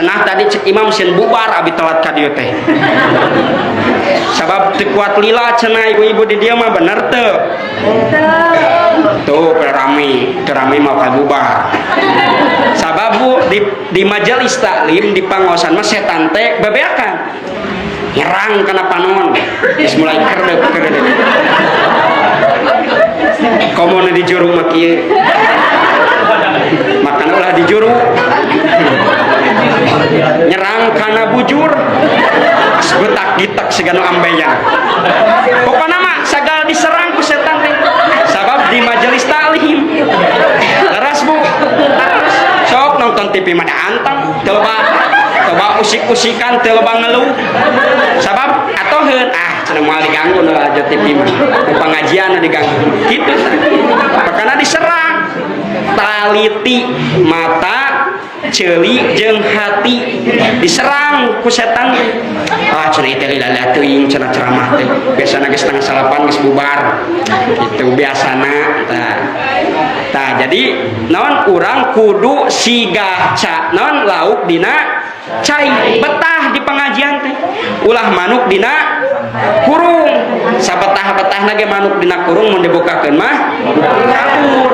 cenah tadi cek imam sieun bubar abi telat ka dieu teh sabab teu kuat lila cenah ibu-ibu di dieu mah bener teu tuh rame mah bubar sabab bu di majelis taklim di pangosan mah setan teh bebeakan nyerang kana panon geus mulai kerdep komo di juru mah kieu makana ulah di juru nyerang kana bujur sebetak gitak segano ambeyan pokokna mah sagal diserang ku setan teh sabab di majelis taklim leras bu sok nonton TV mana antang coba usik-usikan teu loba ngeluh sabab atoheun cenah moal diganggu aja TV mah pengajian diganggu kitu makana diserang taliti mata ceuli jeung hati diserang ku setan cenah teh lila teuing cenah ceramah teh biasana geus 7:30 geus bubar kitu biasana tah jadi naon urang kudu sigah naon lauk dina cai betah di pengajian teh ulah manuk dina kurung sabetah-betahna ge manuk dina kurung mun dibukakeun mah kabur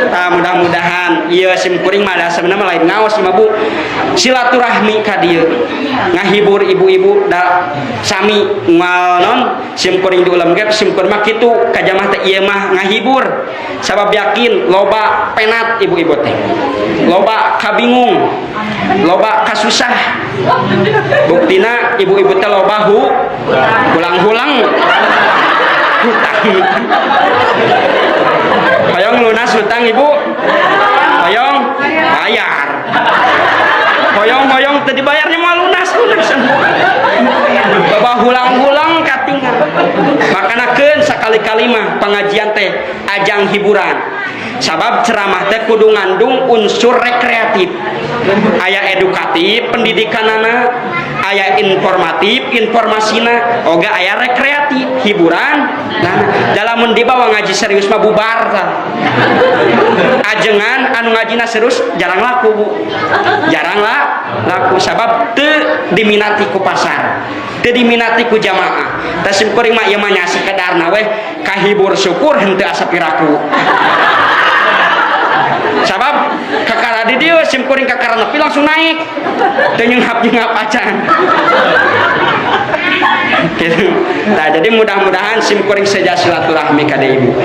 tah mudah-mudahan ieu sim kuring mah sebenarnya mah lain ngaos mah Bu silaturahmi ka dieu ngahibur ibu-ibu da sami moal non sim kuring di ulam ge sim kuring mah kitu ka jamaah teh ieu mah ngahibur sabab yakin loba penat ibu-ibu teh loba kabingung loba kasusah buktina ibu-ibu teh loba hulang-hulang hutang hoyong lunas hutang ibu hoyong bayar hoyong teu dibayarnya mah lunas loba hulang-hulang katingal makanakeun sakali-kali mah pengajian teh ajang hiburan sabab ceramah teh kudu ngandung unsur rekreatif aya edukatif pendidikanana aya informatif informasina oga aya rekreatif hiburan dalam dibawa ngaji serius mah bubar ajengan anu ngajina serius jarang laku Bu jarang laku sabab teu diminati ku pasar teu diminati ku jamaah tah sim kuring mah ieu mah nya sekedarna we kahibur syukur henteu asa piraku sabab kakara di dieu sim kuring kakara nepi langsung naik teu nyenghap acan gitu. Nah jadi mudah-mudahan sim kuring saja silaturahmi ka ibu.